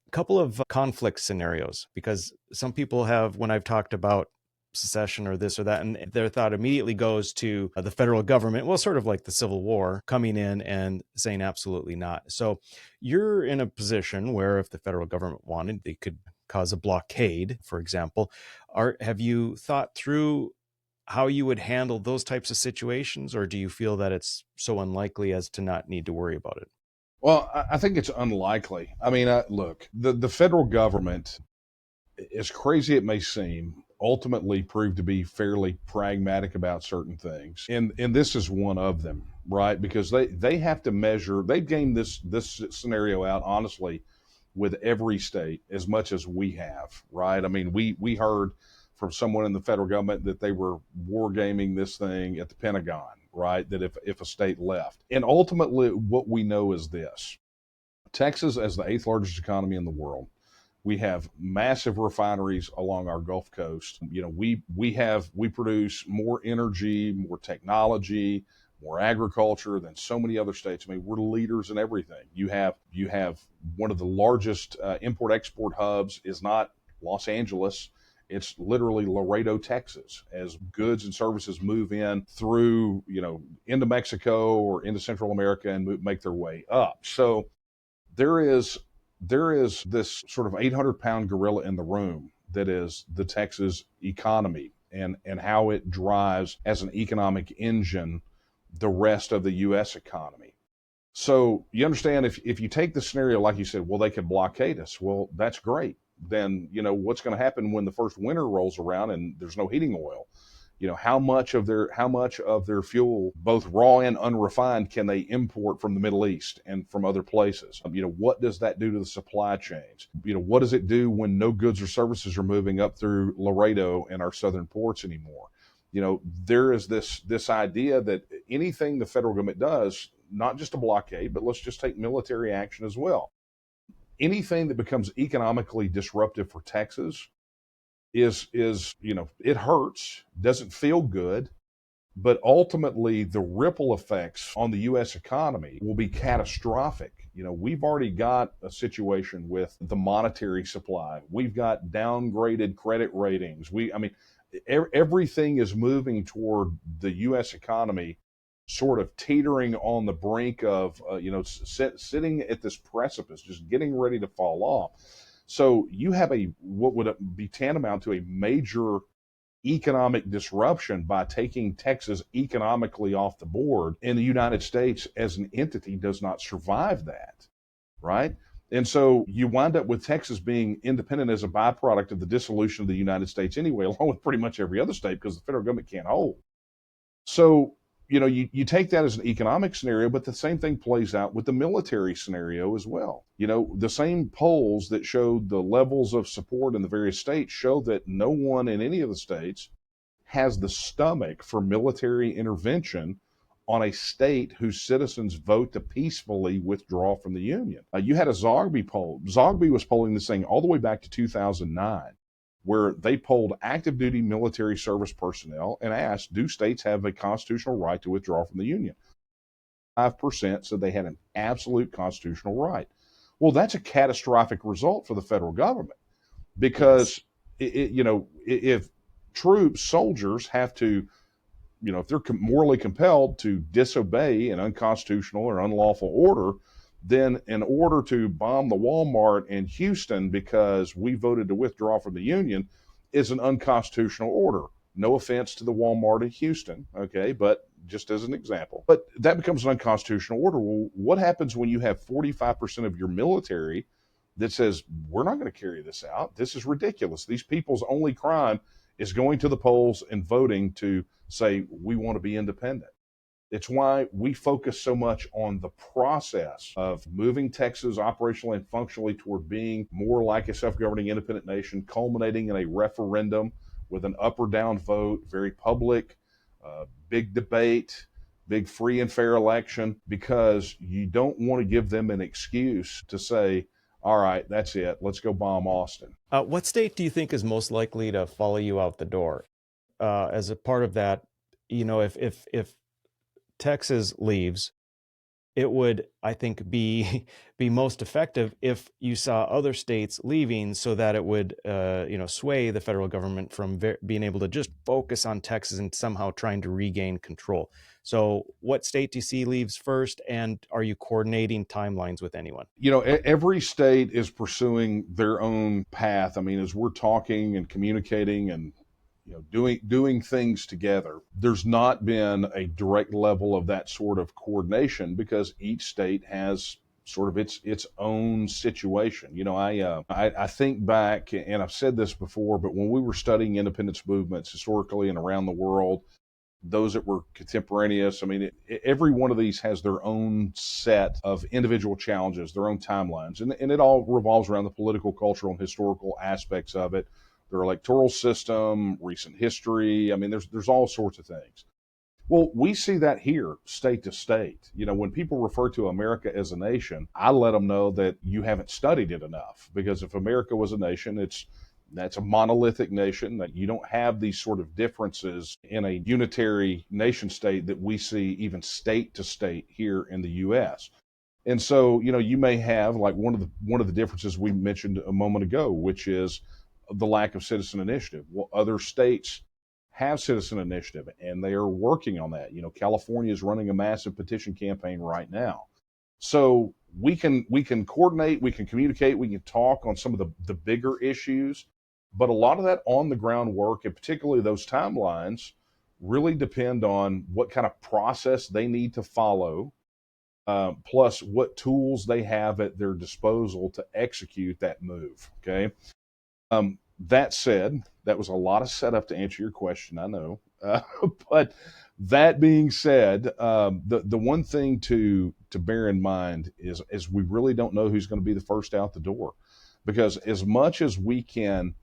A couple of conflict scenarios, because some people have, when I've talked about secession or this or that, and their thought immediately goes to the federal government, well, sort of like the Civil War, coming in and saying absolutely not. So you're in a position where if the federal government wanted, they could cause a blockade, for example. Have you thought through how you would handle those types of situations, or do you feel that it's so unlikely as to not need to worry about it? Well, I think it's unlikely. Look, the federal government, as crazy it may seem, ultimately proved to be fairly pragmatic about certain things. And this is one of them, right? Because they have to measure, they've gamed this scenario out, honestly, with every state as much as we have, right? I mean, we heard from someone in the federal government that they were wargaming this thing at the Pentagon, right? That if a state left. And ultimately, what we know is this. Texas, as the 8th largest economy in the world, we have massive refineries along our Gulf Coast. You know, we produce more energy, more technology, more agriculture than so many other states. I mean, we're leaders in everything. You have one of the largest import-export hubs is not Los Angeles. It's literally Laredo, Texas, as goods and services move in through, into Mexico or into Central America and make their way up. So there is this sort of 800-pound gorilla in the room that is the Texas economy and how it drives as an economic engine the rest of the U.S. economy. So you understand, if you take the scenario like you said, well, they could blockade us. Well, that's great. Then, what's going to happen when the first winter rolls around and there's no heating oil? How much of their fuel, both raw and unrefined, can they import from the Middle East and from other places? What does that do to the supply chains? What does it do when no goods or services are moving up through Laredo and our southern ports anymore? There is this idea that anything the federal government does, not just a blockade, but let's just take military action as well. Anything that becomes economically disruptive for Texas is it hurts, doesn't feel good, but ultimately the ripple effects on the U.S. economy will be catastrophic. We've already got a situation with the monetary supply. We've got downgraded credit ratings. Everything is moving toward the U.S. economy sort of teetering on the brink of, sitting at this precipice, just getting ready to fall off. So you have what would be tantamount to a major economic disruption by taking Texas economically off the board, and the United States as an entity does not survive that, right? And so you wind up with Texas being independent as a byproduct of the dissolution of the United States anyway, along with pretty much every other state, because the federal government can't hold. So you take that as an economic scenario, but the same thing plays out with the military scenario as well. The same polls that showed the levels of support in the various states show that no one in any of the states has the stomach for military intervention on a state whose citizens vote to peacefully withdraw from the Union. You had a Zogby poll. Zogby was polling this thing all the way back to 2009. Where they polled active duty military service personnel and asked, do states have a constitutional right to withdraw from the Union? 5% said they had an absolute constitutional right. Well, that's a catastrophic result for the federal government because, if soldiers have to, if they're morally compelled to disobey an unconstitutional or unlawful order, then in order to bomb the Walmart in Houston because we voted to withdraw from the Union is an unconstitutional order. No offense to the Walmart in Houston, okay, but just as an example. But that becomes an unconstitutional order. Well, what happens when you have 45% of your military that says, we're not going to carry this out? This is ridiculous. These people's only crime is going to the polls and voting to say, we want to be independent. It's why we focus so much on the process of moving Texas operationally and functionally toward being more like a self-governing independent nation, culminating in a referendum with an up or down vote, very public, big debate, big free and fair election, because you don't want to give them an excuse to say, all right, that's it, let's go bomb Austin. What state do you think is most likely to follow you out the door? As a part of that, if Texas leaves, it would, I think, be most effective if you saw other states leaving, so that it would, sway the federal government from being able to just focus on Texas and somehow trying to regain control. So, what state do you see leaves first, and are you coordinating timelines with anyone? Every state is pursuing their own path. I mean, as we're talking and communicating and doing things together, there's not been a direct level of that sort of coordination because each state has sort of its own situation. I think back, and I've said this before, but when we were studying independence movements historically and around the world, those that were contemporaneous, I mean, every one of these has their own set of individual challenges, their own timelines, and it all revolves around the political, cultural, and historical aspects of it, their electoral system, recent history. I mean, there's all sorts of things. Well, we see that here, state to state. When people refer to America as a nation, I let them know that you haven't studied it enough. Because if America was a nation, that's a monolithic nation, that you don't have these sort of differences in a unitary nation state that we see even state to state here in the U.S. And so, you may have like one of the differences we mentioned a moment ago, which is the lack of citizen initiative. Well, other states have citizen initiative, and they are working on that. California is running a massive petition campaign right now. So we can coordinate, we can communicate, we can talk on some of the bigger issues, but a lot of that on the ground work, and particularly those timelines, really depend on what kind of process they need to follow, plus what tools they have at their disposal to execute that move. Okay. That said, that was a lot of setup to answer your question, I know. But that being said, the one thing to bear in mind is we really don't know who's going to be the first out the door, because as much as we can,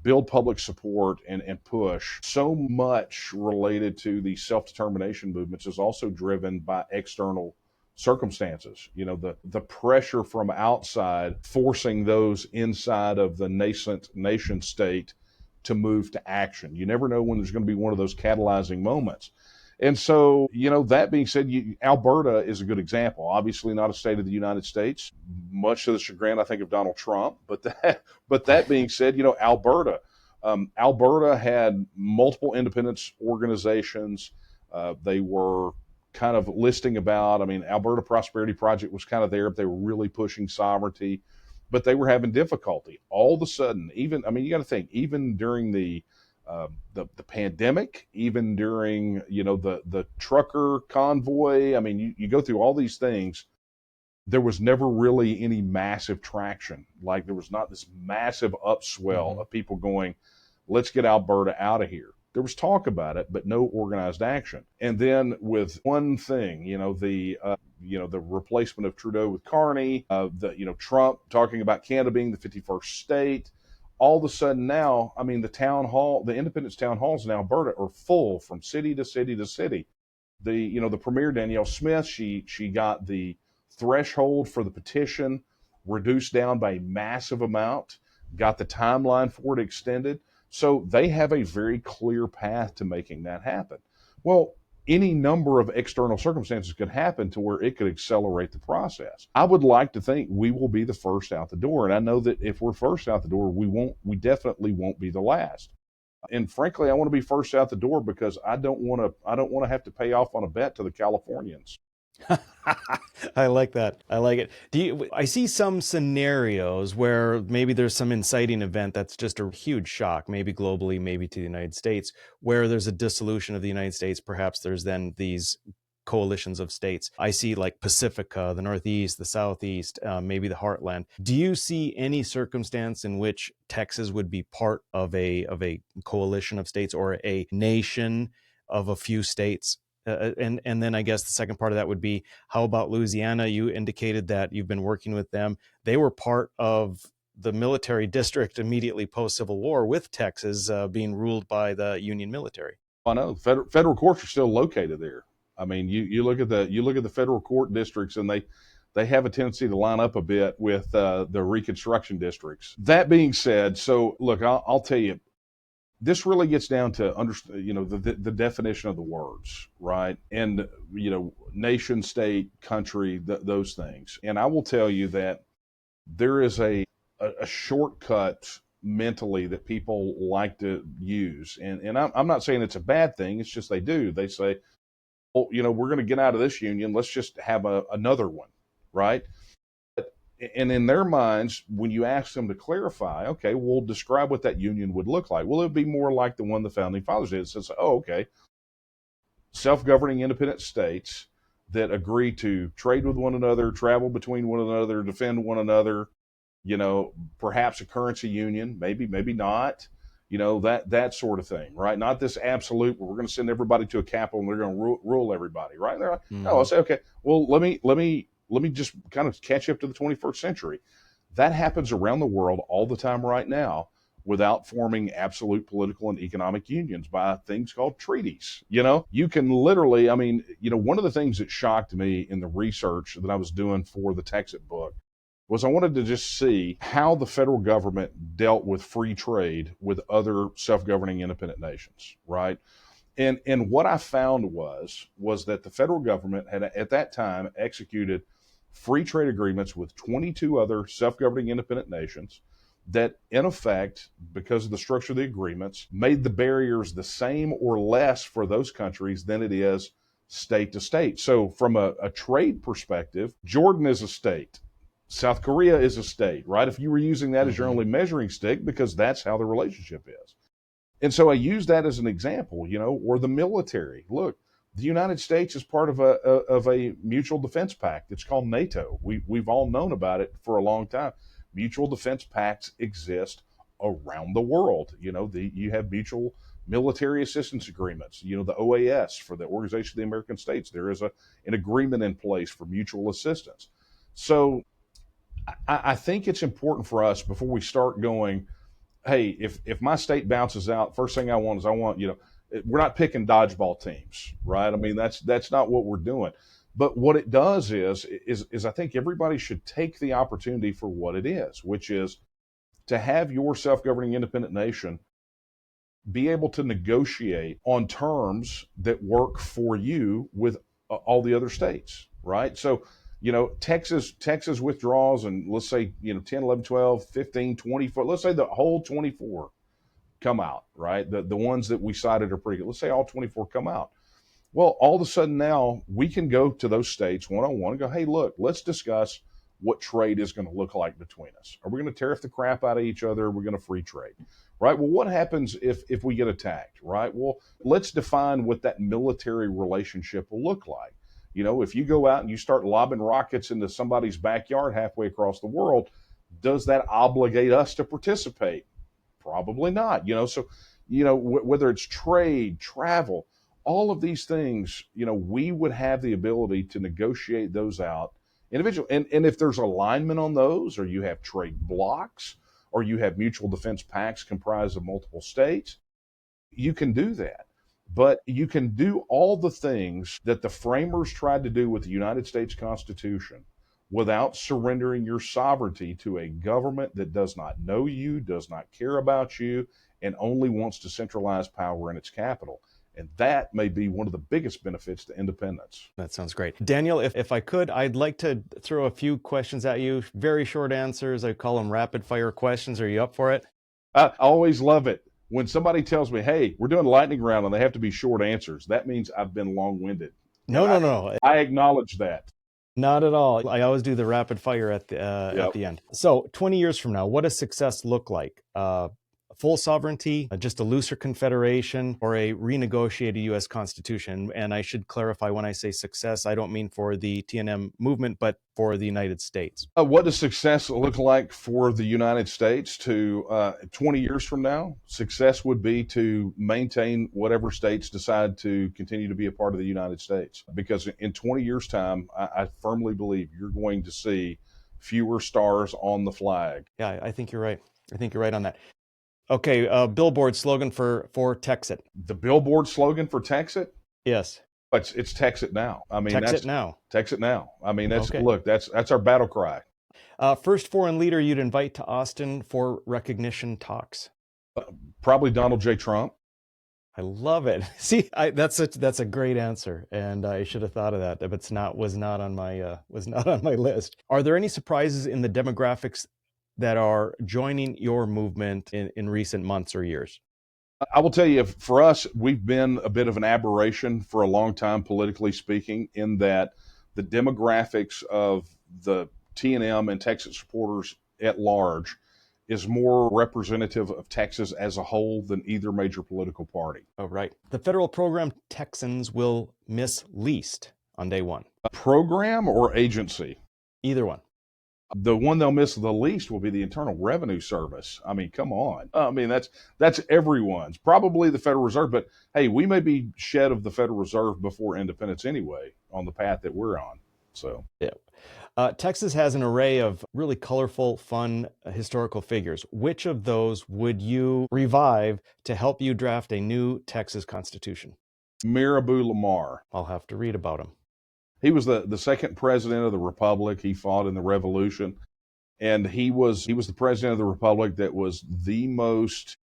build public support and push, so much related to the self-determination movements is also driven by external circumstances. The pressure from outside forcing those inside of the nascent nation state to move to action. You never know when there's going to be one of those catalyzing moments. And so, that being said, Alberta is a good example. Obviously not a state of the United States, much to the chagrin, I think, of Donald Trump. But that being said, Alberta had multiple independence organizations. They were kind of listing about, Alberta Prosperity Project was kind of there, but they were really pushing sovereignty, but they were having difficulty. All of a sudden, you got to think, even during the pandemic, even during, the trucker convoy, you go through all these things, there was never really any massive traction. Like, there was not this massive upswell of people going, let's get Alberta out of here. There was talk about it, but no organized action. And then with one thing, the replacement of Trudeau with Carney, Trump talking about Canada being the 51st state. All of a sudden now, the independence town halls in Alberta are full from city to city to city. The premier, Danielle Smith, she got the threshold for the petition reduced down by a massive amount, got the timeline for it extended. So they have a very clear path to making that happen. Well, any number of external circumstances could happen to where it could accelerate the process. I would like to think we will be the first out the door. And I know that if we're first out the door, we definitely won't be the last. And frankly, I want to be first out the door because I don't want to have to pay off on a bet to the Californians. I like that. I like it. I see some scenarios where maybe there's some inciting event that's just a huge shock, maybe globally, maybe to the United States, where there's a dissolution of the United States. Perhaps there's then these coalitions of states. I see like Pacifica, the Northeast, the Southeast, maybe the Heartland. Do you see any circumstance in which Texas would be part of a coalition of states or a nation of a few states? And then I guess the second part of that would be, how about Louisiana? You indicated that you've been working with them. They were part of the military district immediately post-Civil War, with Texas being ruled by the Union military. I know federal courts are still located there. You look at the federal court districts, and they have a tendency to line up a bit with the Reconstruction districts. That being said, so look, I'll tell you, this really gets down to the definition of the words, right? And nation, state, country, those things. And I will tell you that there is a shortcut mentally that people like to use, and I'm not saying it's a bad thing. It's just they do. They say, well, we're going to get out of this union. Let's just have another one, right? And in their minds, when you ask them to clarify, okay, well, describe what that union would look like. Well, it would be more like the one the Founding Fathers did. It says, oh, okay, self-governing independent states, that agree to trade with one another, travel between one another, defend one another, perhaps a currency union, maybe not, that sort of thing, right? Not this absolute, we're going to send everybody to a capital and they're going to rule everybody, right? They're like, no, I'll say, okay, well, let me just kind of catch up to the 21st century. That happens around the world all the time right now without forming absolute political and economic unions by things called treaties. You can literally, one of the things that shocked me in the research that I was doing for the Texit book was I wanted to just see how the federal government dealt with free trade with other self-governing independent nations, right? And what I found was that the federal government had at that time executed free trade agreements with 22 other self-governing independent nations that, in effect, because of the structure of the agreements, made the barriers the same or less for those countries than it is state to state. So from a trade perspective, Jordan is a state. South Korea is a state, right? If you were using that as your only measuring stick, because that's how the relationship is. And so I use that as an example, or the military. Look, the United States is part of a mutual defense pact. It's called NATO. We've all known about it for a long time. Mutual defense pacts exist around the world. You have mutual military assistance agreements. The OAS, for the Organization of the American States, there is an agreement in place for mutual assistance. So I think it's important for us, before we start going, hey, if my state bounces out, first thing I want, we're not picking dodgeball teams, right? That's not what we're doing. But what it does is I think everybody should take the opportunity for what it is, which is to have your self-governing independent nation be able to negotiate on terms that work for you with all the other states, right? So, Texas withdraws, and let's say, 10, 11, 12, 15, 24, let's say the whole 24 come out, right? The ones that we cited are pretty good. Let's say all 24 come out. Well, all of a sudden now we can go to those states one-on-one and go, hey, look, let's discuss what trade is going to look like between us. Are we going to tariff the crap out of each other? Are we going to free trade? Right? Well, what happens if we get attacked, right? Well, let's define what that military relationship will look like. If you go out and you start lobbing rockets into somebody's backyard halfway across the world, does that obligate us to participate? Probably not. So, whether it's trade, travel, all of these things, we would have the ability to negotiate those out individually. And if there's alignment on those, or you have trade blocks, or you have mutual defense pacts comprised of multiple states, you can do that. But you can do all the things that the framers tried to do with the United States Constitution without surrendering your sovereignty to a government that does not know you, does not care about you, and only wants to centralize power in its capital. And that may be one of the biggest benefits to independence. That sounds great. Daniel, if I could, I'd like to throw a few questions at you. Very short answers. I call them rapid fire questions. Are you up for it? I always love it. When somebody tells me, hey, we're doing lightning round and they have to be short answers, that means I've been long-winded. No. I acknowledge that. Not at all. I always do the rapid fire at the end. So 20 years from now, what does success look like? Full sovereignty, just a looser confederation, or a renegotiated U.S. Constitution? And I should clarify, when I say success, I don't mean for the TNM movement, but for the United States. What does success look like for the United States to 20 years from now? Success would be to maintain whatever states decide to continue to be a part of the United States. Because in 20 years' time, I firmly believe you're going to see fewer stars on the flag. Yeah, I think you're right. I think you're right on that. Okay, billboard slogan for Texit. The billboard slogan for Texit? Yes. It's Texit now. Texit now. Texit now. That's okay. Look, that's our battle cry. First foreign leader you'd invite to Austin for recognition talks? Probably Donald J. Trump. I love it. See, that's a great answer, and I should have thought of that, but was not on my list. Are there any surprises in the demographics that are joining your movement in recent months or years? I will tell you, for us, we've been a bit of an aberration for a long time, politically speaking, in that the demographics of the TNM and Texas supporters at large is more representative of Texas as a whole than either major political party. Oh, right. The federal program Texans will miss least. on day one? Program or agency? Either one. The one they'll miss the least will be the Internal Revenue Service. I mean, come on. I mean, that's everyone's. Probably the Federal Reserve, but hey, we may be shed of the Federal Reserve before independence anyway on the path that we're on. So, yeah. Texas has an array of really colorful, fun historical figures. Which of those would you revive to help you draft a new Texas Constitution? Mirabeau Lamar. I'll have to read about him. He was the second president of the Republic. He fought in the Revolution, and he was the president of the Republic that was the most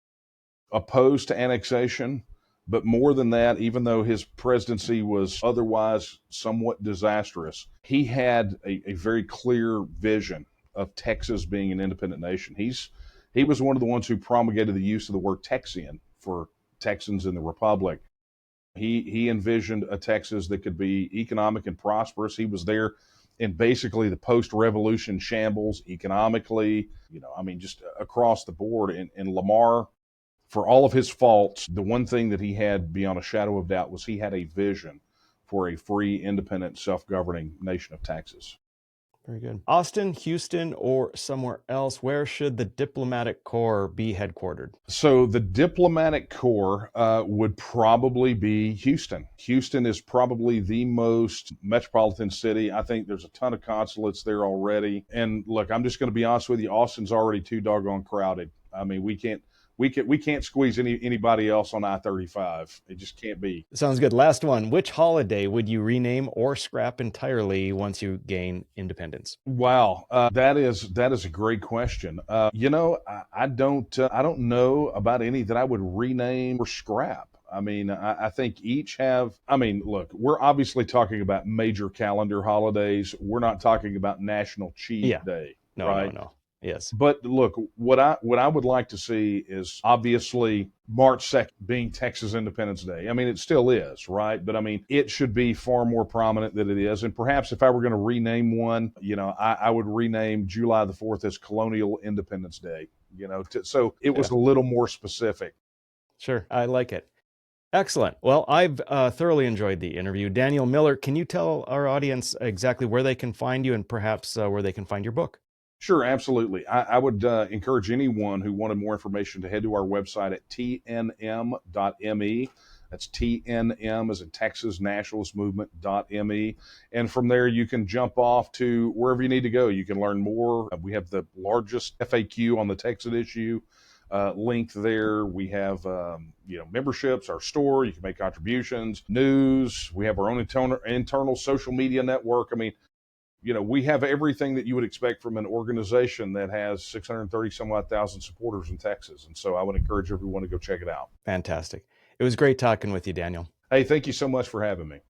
opposed to annexation. But more than that, even though his presidency was otherwise somewhat disastrous, he had a very clear vision of Texas being an independent nation. He was one of the ones who promulgated the use of the word Texian for Texans in the Republic. He envisioned a Texas that could be economic and prosperous. He was there in basically the post-revolution shambles economically, I mean, just across the board. And Lamar, for all of his faults, the one thing that he had beyond a shadow of doubt was he had a vision for a free, independent, self-governing nation of Texas. Very good. Austin, Houston, or somewhere else, where should the diplomatic corps be headquartered? So the diplomatic corps would probably be Houston. Houston is probably the most metropolitan city. I think there's a ton of consulates there already. And look, I'm just going to be honest with you, Austin's already too doggone crowded. I mean, we can't squeeze anybody else on I-35. It just can't be. Sounds good. Last one. Which holiday would you rename or scrap entirely once you gain independence? Wow, that is a great question. I don't know about any that I would rename or scrap. I mean, I think each have. I mean, look, we're obviously talking about major calendar holidays. We're not talking about National Cheat Day. No, right? no. Yes. But look, what I would like to see is obviously March 2nd being Texas Independence Day. I mean, it still is, right? But I mean, it should be far more prominent than it is. And perhaps if I were going to rename one, I would rename July the 4th as Colonial Independence Day, so it was a little more specific. Sure. I like it. Excellent. Well, I've thoroughly enjoyed the interview. Daniel Miller, can you tell our audience exactly where they can find you and perhaps where they can find your book? Sure, absolutely. I would encourage anyone who wanted more information to head to our website at tnm.me. That's TNM as in Texas Nationalist Movement.me. And from there, you can jump off to wherever you need to go. You can learn more. We have the largest FAQ on the Texit issue linked there. We have, memberships, our store. You can make contributions, news. We have our own internal social media network. I mean, we have everything that you would expect from an organization that has 630 some odd thousand supporters in Texas. And so I would encourage everyone to go check it out. Fantastic. It was great talking with you, Daniel. Hey, thank you so much for having me.